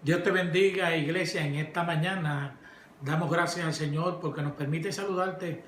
Dios te bendiga, iglesia. En esta mañana damos gracias al Señor porque nos permite saludarte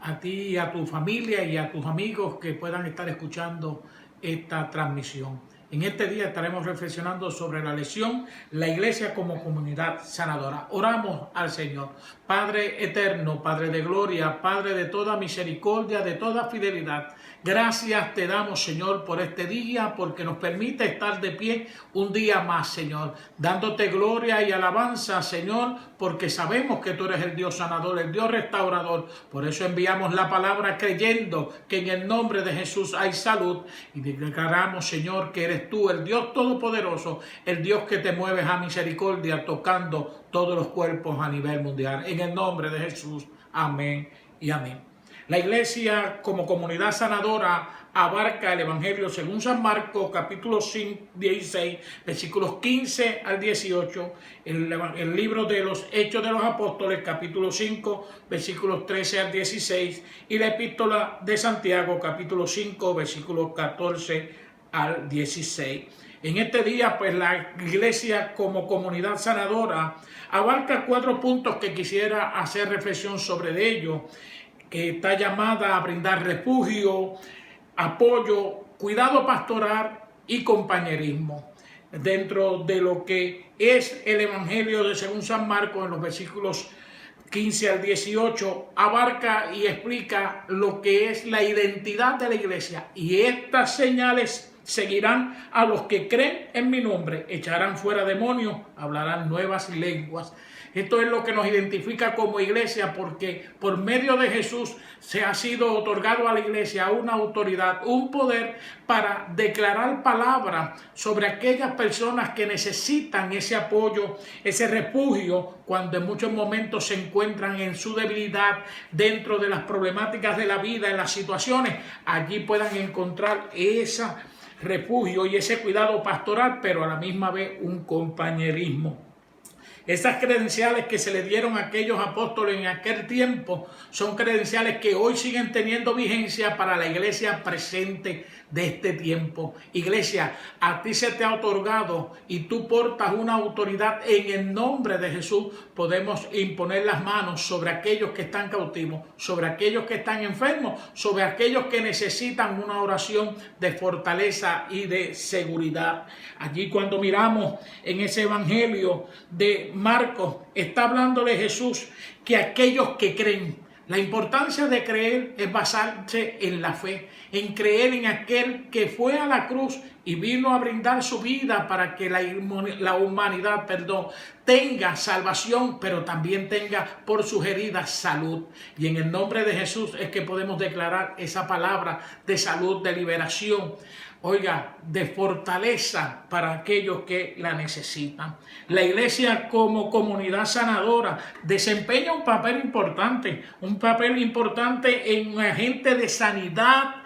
a ti y a tu familia y a tus amigos que puedan estar escuchando esta transmisión. En este día estaremos reflexionando sobre la lección, la iglesia como comunidad sanadora. Oramos al Señor. Padre eterno, Padre de gloria, Padre de toda misericordia, de toda fidelidad. Gracias te damos, Señor, por este día, porque nos permite estar de pie un día más, Señor, dándote gloria y alabanza, Señor, porque sabemos que tú eres el Dios sanador, el Dios restaurador. Por eso enviamos la palabra creyendo que en el nombre de Jesús hay salud y declaramos, Señor, que eres tú, el Dios todopoderoso, el Dios que te mueves a misericordia, tocando todos los cuerpos a nivel mundial. En el nombre de Jesús, amén y amén. La iglesia como comunidad sanadora abarca el Evangelio según San Marcos, capítulo 16, versículos 15 al 18, el libro de los Hechos de los Apóstoles, capítulo 5, versículos 13 al 16, y la epístola de Santiago, capítulo 5, versículos 14 al 16. En este día, pues la iglesia como comunidad sanadora abarca 4 puntos que quisiera hacer reflexión sobre ellos, que está llamada a brindar refugio, apoyo, cuidado pastoral y compañerismo. Dentro de lo que es el Evangelio de según San Marcos, en los versículos 15 al 18, abarca y explica lo que es la identidad de la iglesia. Y estas señales seguirán a los que creen en mi nombre, echarán fuera demonios, hablarán nuevas lenguas. Esto es lo que nos identifica como iglesia, porque por medio de Jesús se ha sido otorgado a la iglesia una autoridad, un poder para declarar palabra sobre aquellas personas que necesitan ese apoyo, ese refugio, cuando en muchos momentos se encuentran en su debilidad dentro de las problemáticas de la vida, en las situaciones. Allí puedan encontrar ese refugio y ese cuidado pastoral, pero a la misma vez un compañerismo. Esas credenciales que se le dieron a aquellos apóstoles en aquel tiempo son credenciales que hoy siguen teniendo vigencia para la iglesia presente de este tiempo. Iglesia, a ti se te ha otorgado y tú portas una autoridad en el nombre de Jesús. Podemos imponer las manos sobre aquellos que están cautivos, sobre aquellos que están enfermos, sobre aquellos que necesitan una oración de fortaleza y de seguridad. Allí cuando miramos en ese evangelio de Marcos, está hablándole Jesús que aquellos que creen, la importancia de creer es basarse en la fe, en creer en aquel que fue a la cruz y vino a brindar su vida para que la humanidad, tenga salvación, pero también tenga por sus heridas salud. Y en el nombre de Jesús es que podemos declarar esa palabra de salud, de liberación, oiga, de fortaleza para aquellos que la necesitan. La iglesia como comunidad sanadora desempeña un papel importante en un agente de sanidad,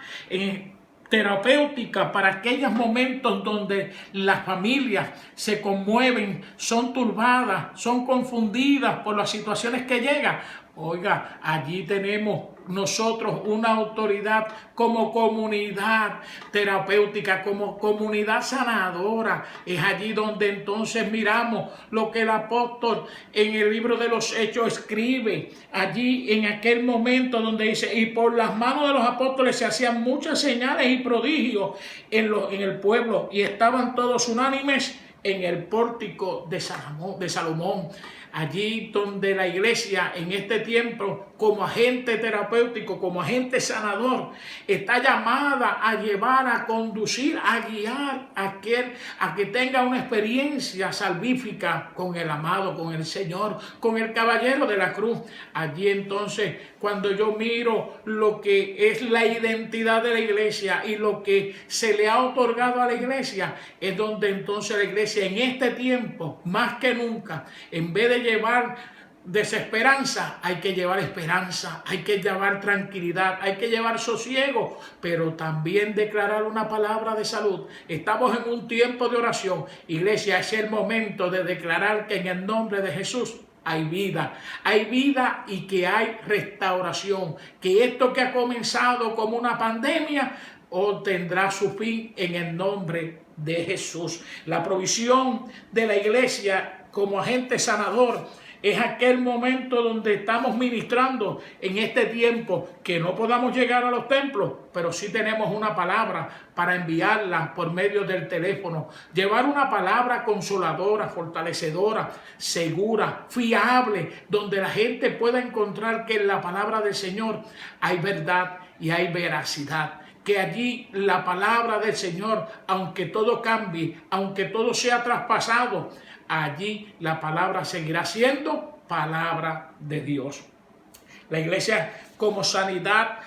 terapéutica para aquellos momentos donde las familias se conmueven, son turbadas, son confundidas por las situaciones que llegan. Oiga, allí tenemos nosotros una autoridad como comunidad terapéutica, como comunidad sanadora. Es allí donde entonces miramos lo que el apóstol en el libro de los Hechos escribe. Allí en aquel momento donde dice, y por las manos de los apóstoles se hacían muchas señales y prodigios en el pueblo, y estaban todos unánimes en el pórtico de Salomón. Allí donde la iglesia en este tiempo, como agente terapéutico, como agente sanador, está llamada a llevar, a conducir, a guiar a que tenga una experiencia salvífica con el amado, con el Señor, con el caballero de la cruz. Allí entonces, cuando yo miro lo que es la identidad de la iglesia y lo que se le ha otorgado a la iglesia, es donde entonces la iglesia en este tiempo, más que nunca, en vez de llevar desesperanza, hay que llevar esperanza, hay que llevar tranquilidad, hay que llevar sosiego, pero también declarar una palabra de salud. Estamos en un tiempo de oración. Iglesia, es el momento de declarar que en el nombre de Jesús hay vida y que hay restauración, que esto que ha comenzado como una pandemia tendrá su fin en el nombre de Jesús. La provisión de la iglesia como agente sanador es aquel momento donde estamos ministrando en este tiempo que no podamos llegar a los templos, pero sí tenemos una palabra para enviarla por medio del teléfono. Llevar una palabra consoladora, fortalecedora, segura, fiable, donde la gente pueda encontrar que en la palabra del Señor hay verdad y hay veracidad. Que allí la palabra del Señor, aunque todo cambie, aunque todo sea traspasado, allí la palabra seguirá siendo palabra de Dios. La iglesia como sanidad,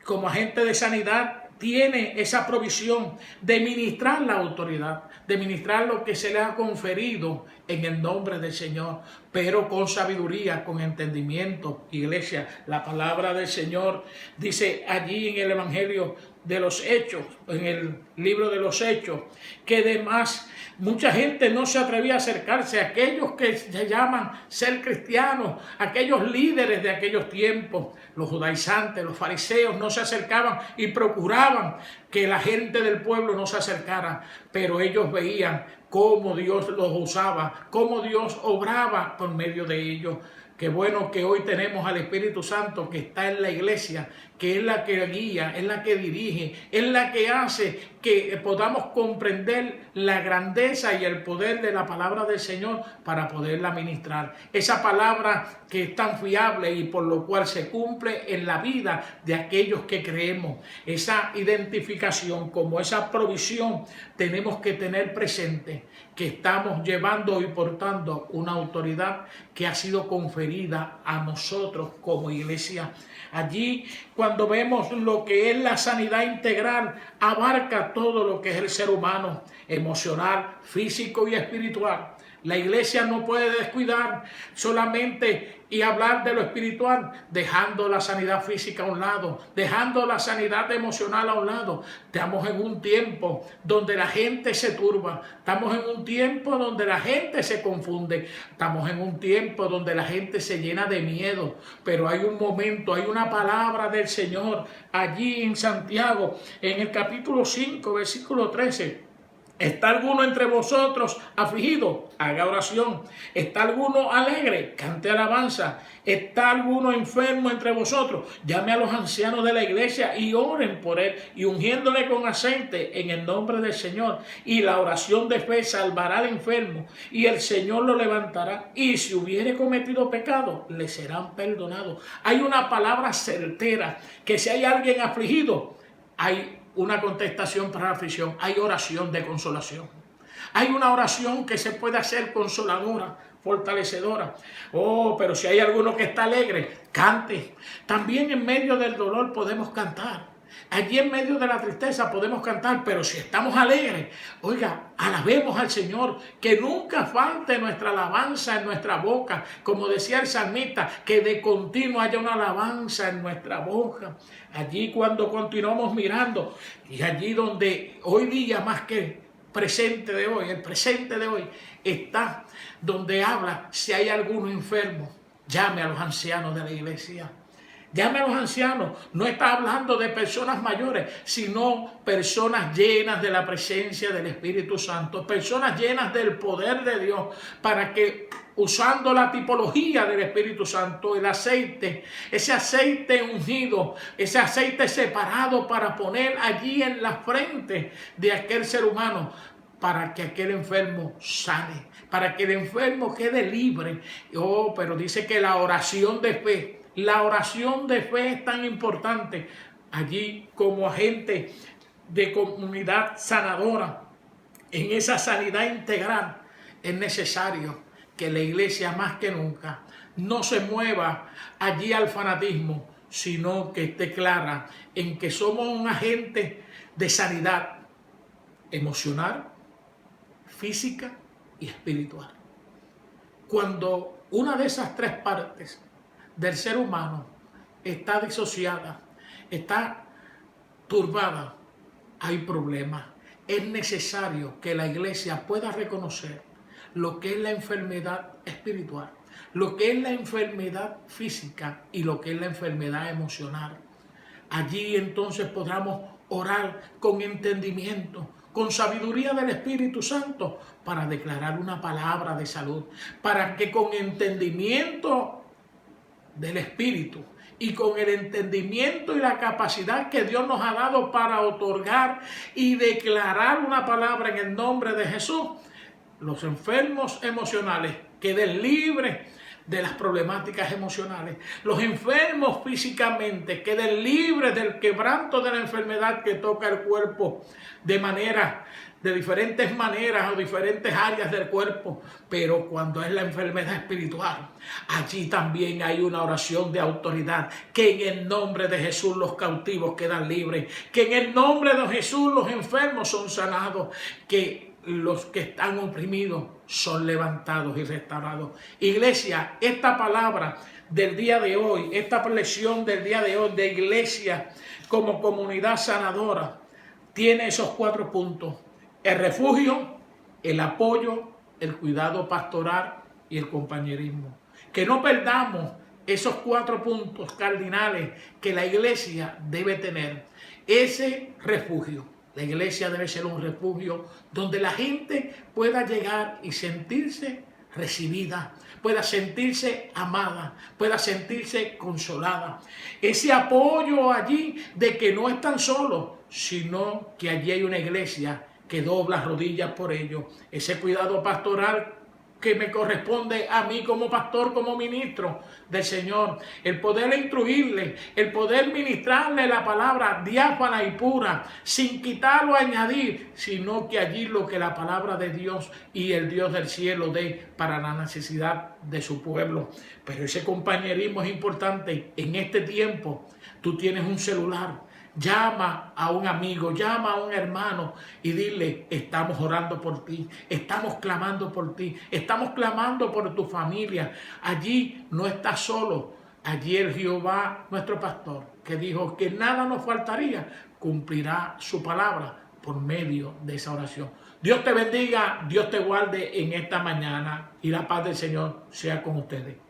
como agente de sanidad, tiene esa provisión de ministrar la autoridad, de ministrar lo que se le ha conferido en el nombre del Señor, pero con sabiduría, con entendimiento. Iglesia, la palabra del Señor dice allí en el Evangelio de los Hechos, en el libro de los Hechos, que además mucha gente no se atrevía a acercarse a aquellos que se llaman ser cristianos, aquellos líderes de aquellos tiempos, los judaizantes, los fariseos, no se acercaban y procuraban que la gente del pueblo no se acercara, pero ellos veían cómo Dios los usaba, cómo Dios obraba por medio de ellos. Qué bueno que hoy tenemos al Espíritu Santo que está en la iglesia, que es la que guía, es la que dirige, es la que hace que podamos comprender la grandeza y el poder de la palabra del Señor para poderla ministrar. Esa palabra que es tan fiable y por lo cual se cumple en la vida de aquellos que creemos. Esa identificación como esa provisión tenemos que tener presente que estamos llevando y portando una autoridad que ha sido conferida a nosotros como iglesia. Allí, cuando vemos lo que es la sanidad integral, abarca todo lo que es el ser humano, emocional, físico y espiritual. La iglesia no puede descuidar solamente y hablar de lo espiritual, dejando la sanidad física a un lado, dejando la sanidad emocional a un lado. Estamos en un tiempo donde la gente se turba, estamos en un tiempo donde la gente se confunde, estamos en un tiempo donde la gente se llena de miedo, pero hay un momento, hay una palabra del Señor allí en Santiago, en el capítulo 5, versículo 13. ¿Está alguno entre vosotros afligido? Haga oración. ¿Está alguno alegre? Cante alabanza. ¿Está alguno enfermo entre vosotros? Llame a los ancianos de la iglesia y oren por él, y ungiéndole con aceite en el nombre del Señor. Y la oración de fe salvará al enfermo, y el Señor lo levantará. Y si hubiere cometido pecado, le serán perdonados. Hay una palabra certera, que si hay alguien afligido, hay una contestación para la aflicción, hay oración de consolación. Hay una oración que se puede hacer consoladora, fortalecedora. Oh, pero si hay alguno que está alegre, cante. También en medio del dolor podemos cantar. Allí en medio de la tristeza podemos cantar, pero si estamos alegres, oiga, alabemos al Señor, que nunca falte nuestra alabanza en nuestra boca, como decía el salmista, que de continuo haya una alabanza en nuestra boca. Allí cuando continuamos mirando, y allí donde hoy día más que presente de hoy, el presente de hoy está donde habla, si hay alguno enfermo, llame a los ancianos de la iglesia. Llame a los ancianos. No está hablando de personas mayores, sino personas llenas de la presencia del Espíritu Santo, personas llenas del poder de Dios, para que usando la tipología del Espíritu Santo, el aceite, ese aceite ungido, ese aceite separado para poner allí en la frente de aquel ser humano, para que aquel enfermo sane, para que el enfermo quede libre. Oh, pero dice que la oración de fe, la oración de fe es tan importante. Allí como agente de comunidad sanadora, en esa sanidad integral, es necesario que la iglesia más que nunca no se mueva allí al fanatismo, sino que esté clara en que somos un agente de sanidad emocional, física y espiritual. Cuando una de esas tres partes del ser humano está disociada, está turbada, hay problemas. Es necesario que la iglesia pueda reconocer lo que es la enfermedad espiritual, lo que es la enfermedad física y lo que es la enfermedad emocional. Allí entonces podamos orar con entendimiento, con sabiduría del Espíritu Santo para declarar una palabra de salud, para que con entendimiento del Espíritu y con el entendimiento y la capacidad que Dios nos ha dado para otorgar y declarar una palabra en el nombre de Jesús, los enfermos emocionales queden libres de las problemáticas emocionales. Los enfermos físicamente queden libres del quebranto de la enfermedad que toca el cuerpo de diferentes maneras o diferentes áreas del cuerpo. Pero cuando es la enfermedad espiritual, allí también hay una oración de autoridad, que en el nombre de Jesús los cautivos quedan libres, que en el nombre de Jesús los enfermos son sanados, que los que están oprimidos son levantados y restaurados. Iglesia, esta palabra del día de hoy, esta lección del día de hoy de iglesia como comunidad sanadora, tiene esos 4 puntos: el refugio, el apoyo, el cuidado pastoral y el compañerismo. Que no perdamos esos 4 puntos cardinales que la iglesia debe tener. Ese refugio. La iglesia debe ser un refugio donde la gente pueda llegar y sentirse recibida, pueda sentirse amada, pueda sentirse consolada. Ese apoyo allí de que no están solos, sino que allí hay una iglesia que dobla rodillas por ellos. Ese cuidado pastoral que me corresponde a mí como pastor, como ministro del Señor, el poder instruirle, el poder ministrarle la palabra diáfana y pura, sin quitar o añadir, sino que allí lo que la palabra de Dios y el Dios del cielo dé para la necesidad de su pueblo. Pero ese compañerismo es importante. En este tiempo tú tienes un celular. Llama a un amigo, llama a un hermano y dile: estamos orando por ti, estamos clamando por ti, estamos clamando por tu familia. Allí no estás solo, allí el Jehová, nuestro pastor, que dijo que nada nos faltaría, cumplirá su palabra por medio de esa oración. Dios te bendiga, Dios te guarde en esta mañana y la paz del Señor sea con ustedes.